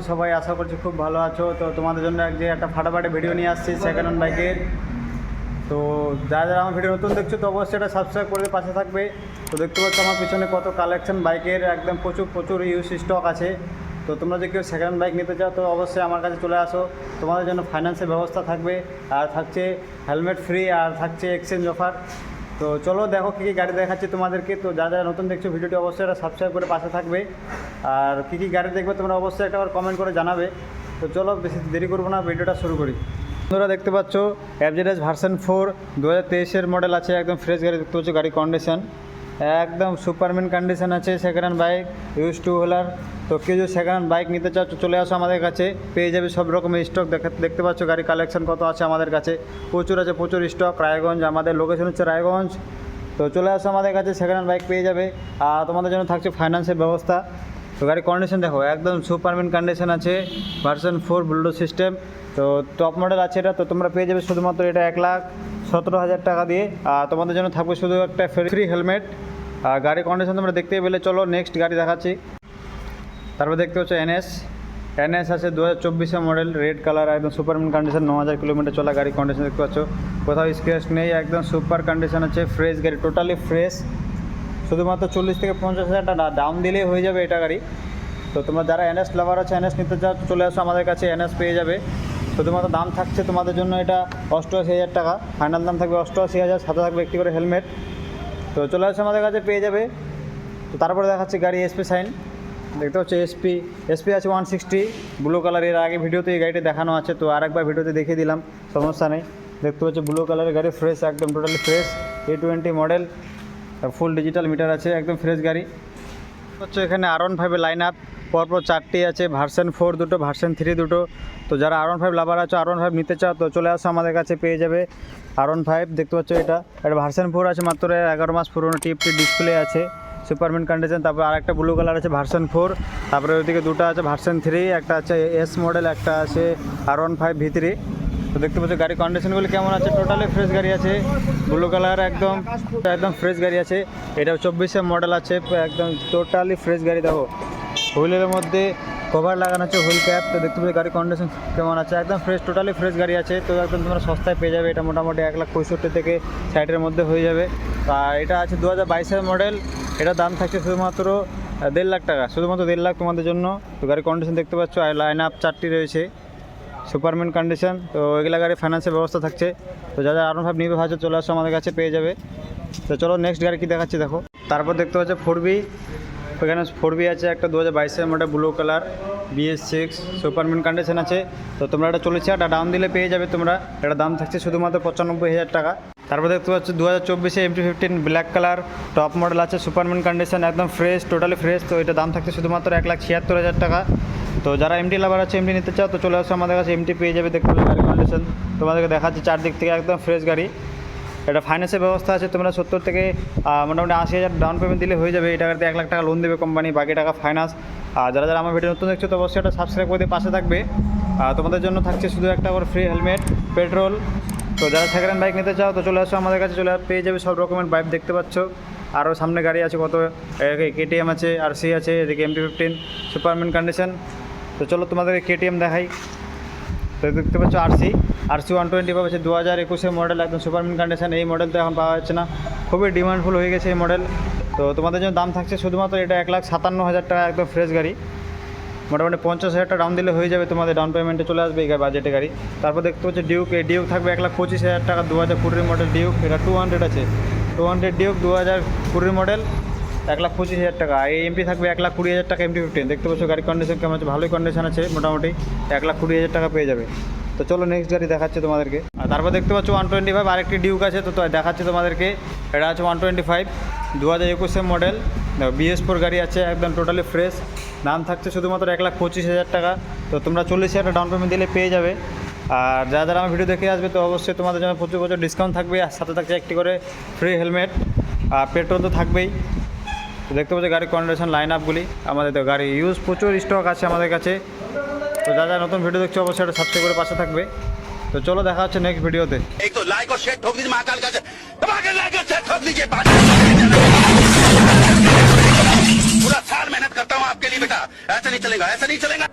সবাই? আশা করছি খুব ভালো আছো। তো তোমাদের জন্য একটা ফাটাফাটি ভিডিও নিয়ে আসছি সেকেন্ড হ্যান্ড বাইকের। তো যারা যারা আমার ভিডিও নতুন দেখছো তো অবশ্যই এটা সাবস্ক্রাইব করে পাশে থাকবে। তো দেখতে পাচ্ছ আমার পিছনে কত কালেকশন বাইকের, একদম প্রচুর ইউজ স্টক আছে। তো তোমরা যদি কেউ সেকেন্ড হ্যান্ড বাইক নিতে চাও তো অবশ্যই আমার কাছে চলে আসো। তোমাদের জন্য ফাইন্যান্সের ব্যবস্থা থাকবে, আর থাকছে হেলমেট ফ্রি, আর থাকছে এক্সচেঞ্জ অফার। তো চলো দেখো কী কী গাড়ি দেখাচ্ছি তোমাদেরকে। তো যারা যারা নতুন দেখছো ভিডিওটি অবশ্যই এটা সাবস্ক্রাইব করে পাশে থাকবে। আর কী কী গাড়ি দেখবে তোমরা অবশ্যই একটা কমেন্ট করে জানাবে। তো চলো বেশি দেরি করবো না, ভিডিওটা শুরু করি। তোমরা দেখতে পাচ্ছ এফজেডএস ভার্সন 4 2023-এর মডেল আছে, একদম ফ্রেশ গাড়ি দেখতে পাচ্ছ। গাড়ি কন্ডিশন একদম সুপারম্যান কন্ডিশন আছে। Second hand bike, use to wheeler. তো কেউ যদি সেকেন্ড হ্যান্ড বাইক নিতে চাও চলে আসো আমাদের কাছে, পেয়ে যাবে সব রকমের স্টক। দেখতে পাচ্ছ গাড়ি কালেকশন কত আছে আমাদের কাছে, প্রচুর স্টক। রায়গঞ্জ, আমাদের লোকেশন হচ্ছে রায়গঞ্জ। তো চলে আসো আমাদের কাছে, সেকেন্ড হ্যান্ড বাইক পেয়ে যাবে। আর তোমাদের জন্য থাকছে ফাইন্যান্সের ব্যবস্থা। তো গাড়ির কন্ডিশন দেখো, একদম সুপারম্যান কন্ডিশন আছে। Version 4 Bluetooth system. তো টপ মডেল আছে এটা। তো তোমরা পেয়ে যাবে শুধুমাত্র এটা 1,17,000 টাকা দিয়ে। আর তোমাদের জন্য থাকবে শুধু একটা ফ্রি হেলমেট। আর গাড়ির কন্ডিশন তোমরা দেখতেই পেলে। চলো নেক্সট গাড়ি দেখাচ্ছি। তারপর দেখতে হচ্ছে এনএস আছে 2024-এর মডেল, রেড কালার, একদম সুপারম্যান কন্ডিশন। 9,000 কিলোমিটার চলা গাড়ি কন্ডিশন দেখতে পাচ্ছ, কোথাও স্ক্র্যাচ নেই, একদম সুপার কন্ডিশন আছে। ফ্রেশ গাড়ি, টোটালি ফ্রেশ। শুধুমাত্র 40 থেকে 50,000 টাকা ডাউন দিলেই হয়ে যাবে এটা গাড়ি। তো তোমরা যারা এনএস লাভার আছে, এনএস নিতে চাও চলে আসো আমাদের কাছে, এনএস পেয়ে যাবে। শুধুমাত্র দাম থাকছে তোমাদের জন্য এটা 88,000 টাকা। ফাইনাল দাম থাকবে 88,000, সাথে থাকবে একটি করে হেলমেট। তো চলে আসো আমাদের কাছে, পেয়ে যাবে। তো তারপরে দেখাচ্ছি গাড়ি এসপি সাইন। দেখতে হচ্ছে এসপি আছে 160 ব্লু কালার। এর আগে ভিডিওতে এই গাড়িটি দেখানো আছে, তো আরেকবার ভিডিওতে দেখিয়ে দিলাম, সমস্যা নেই। দেখতে হচ্ছে ব্লু কালারের গাড়ি, ফ্রেশ, একদম totally fresh. A20 model, full digital meter আছে, একদম ফ্রেশ গাড়ি হচ্ছে। এখানে R15 লাইন আপ পরপর 4টি আছে, ভার্সন 4 দুটো, ভার্সন 3 দুটো। তো যারা R15 লাভার আছো, R15 নিতে চাও তো চলে আসো আমাদের কাছে, পেয়ে যাবে R15। দেখতে পাচ্ছ এটা ভার্সন 4 আছে, মাত্র 11 মাস পুরোনো, টিপটি ডিসপ্লে আছে, সুপারম্যান কন্ডিশন। তারপর আরেকটা ব্লু কালার আছে ভার্সন 4। তারপরে ওইদিকে দুটো আছে ভার্সন 3, একটা আছে এস মডেল, একটা আছে R15 V3। তো দেখতে পাচ্ছ গাড়ি কন্ডিশনগুলি কেমন আছে, টোটালি ফ্রেশ গাড়ি আছে। ব্লু কালার একদম ফ্রেশ গাড়ি আছে। এটা 24-এর মডেল আছে, একদম টোটালি ফ্রেশ গাড়ি। দেখো হুইলের মধ্যে কভার লাগানো আছে, হুইল ক্যাপ। তো দেখতে পাচ্ছ গাড়ি কন্ডিশন কেমন আছে, একদম ফ্রেশ, টোটালি ফ্রেশ গাড়ি আছে। তো একদম তোমরা সস্তায় পেয়ে যাবে। এটা মোটামুটি 1,65,000 থেকে 60-এর মধ্যে হয়ে যাবে। আর এটা আছে 2022-এর মডেল। এটার দাম থাকছে শুধুমাত্র 1.5 লাখ টাকা, শুধুমাত্র 1.5 লাখ তোমাদের জন্য। তো গাড়ির কন্ডিশন দেখতে পাচ্ছ, লাইন আপ 4টি রয়েছে, সুপারম্যান কন্ডিশন। তো এগুলা গাড়ি ফাইন্যান্সের ব্যবস্থা থাকছে। তো যারা R15 নিবে ভাবছো চলে আসো আমাদের কাছে, পেয়ে যাবে। তো চলো নেক্সট গাড়ি কী দেখাচ্ছি দেখো। তারপর দেখতে পাচ্ছ 4B। এখানে 4B আছে একটা 2022-এর model, blue colour, BS6, superman condition আছে। তো তোমরা এটা 40,000 টাকা ডাউন দিলে পেয়ে যাবে তোমরা। এটা দাম থাকছে শুধুমাত্র 95,000 টাকা। তারপর দেখতে পাচ্ছ 2024-এ MT-15 black colour, top model আছে, সুপারম্যান কন্ডিশন, একদম ফ্রেশ, টোটালি ফ্রেশ। তো এটা দাম থাকছে শুধুমাত্র 1,76,000 টাকা। তো যারা MT লাভার আছে, MT নিতে চাও তো চলে আসো আমাদের কাছে, MT পেয়ে যাবে। দেখতে পাবে গাড়ি কন্ডিশন তোমাদেরকে দেখাচ্ছি চারদিক থেকে, একদম ফ্রেশ গাড়ি। এটা ফাইন্যান্সের ব্যবস্থা আছে। তোমরা 70 থেকে মোটামুটি 80,000 ডাউন পেমেন্ট দিলে হয়ে যাবে। এই টাকাতে 1 লাখ টাকা লোন দেবে কোম্পানি, বাকি টাকা ফাইন্যান্স। আর যারা যারা আমার ভিডিও নতুন দেখছো তো অবশ্যই এটা সাবস্ক্রাইব করে দিয়ে পাশে থাকবে। তোমাদের জন্য থাকছে শুধু একটা করে ফ্রি হেলমেট, পেট্রোল। তো যারা সেকেন্ড হ্যান্ড বাইক নিতে চাও তো চলে আসো আমাদের কাছে, পেয়ে যাবে সব রকমের বাইক। দেখতে পাচ্ছ আরও সামনে গাড়ি আছে কত, KTM আছে, RC আছে, এদিকে MT-15 সুপারম্যান কন্ডিশন। তো চলো তোমাদেরকে KTM দেখাই। তো দেখতে পাচ্ছ RC 120 পাচ্ছে 2021-এর মডেল, একদম সুপারম্যান কন্ডিশন। এই মডেল তো এখন পাওয়া যাচ্ছে না, খুবই ডিমান্ডফুল হয়ে গেছে এই মডেল। তো তোমাদের জন্য দাম থাকছে শুধুমাত্র এটা 1,57,000 টাকা, একদম ফ্রেশ গাড়ি। মোটামুটি 50,000 টাকা ডাউন দিলে হয়ে যাবে তোমাদের, ডাউন পেমেন্টে চলে আসবে এই বাজেটে গাড়ি। তারপর দেখতে পাচ্ছি ডিউক। এই ডিউক থাকবে 1,25,000 টাকা, 2020 মডেল ডিউক। এটা 200 আছে, 200 ডিউক 2020 মডেল, 1,25,000 টাকা। এই MP থাকবে 1,20,000 টাকা, MT-15। দেখতে পাচ্ছ গাড়ির কন্ডিশন কেমন আছে, ভালোই কন্ডিশন আছে, মোটামুটি 1,20,000 টাকা পেয়ে যাবে। তো চলো নেক্সট গাড়ি দেখাচ্ছে তোমাদেরকে। আর তারপর দেখতে পাচ্ছ 125, আরেকটি ডিউক আছে। তো দেখাচ্ছে তোমাদেরকে, এটা আছে 125 2021-এর মডেল, BS4 গাড়ি আছে, একদম টোটালি ফ্রেশ। দাম থাকছে শুধুমাত্র 1,25,000 টাকা। তো তোমরা 40,000 টাকা ডাউন পেমেন্ট দিলে পেয়ে যাবে। আর যারা যারা আমার ভিডিও দেখে আসবে তো অবশ্যই তোমাদের জন্য প্রচুর ডিসকাউন্ট থাকবে। আর সাথে থাকছে একটি করে ফ্রি হেলমেট, আর পেট্রোল তো থাকবেই। তো দেখতে পাচ্ছি গাড়ির কন্ডিশন, লাইন আপগুলি। আমাদের তো গাড়ি ইউজ প্রচুর স্টক আছে আমাদের কাছে। তো যারা নতুন ভিডিও দেখছো অবশ্যই এটা সাবস্ক্রাইব করে পাশে থাকবে। তো চলো দেখা হচ্ছে নেক্সট ভিডিওতে। लाइक और शेयर ठोक दीजिए, महाकाल का लाइक और शेयर ठोक दीजिए। पूरा साल मेहनत करता हूँ आपके लिए बेटा, ऐसा नहीं चलेगा, ऐसा नहीं चलेगा।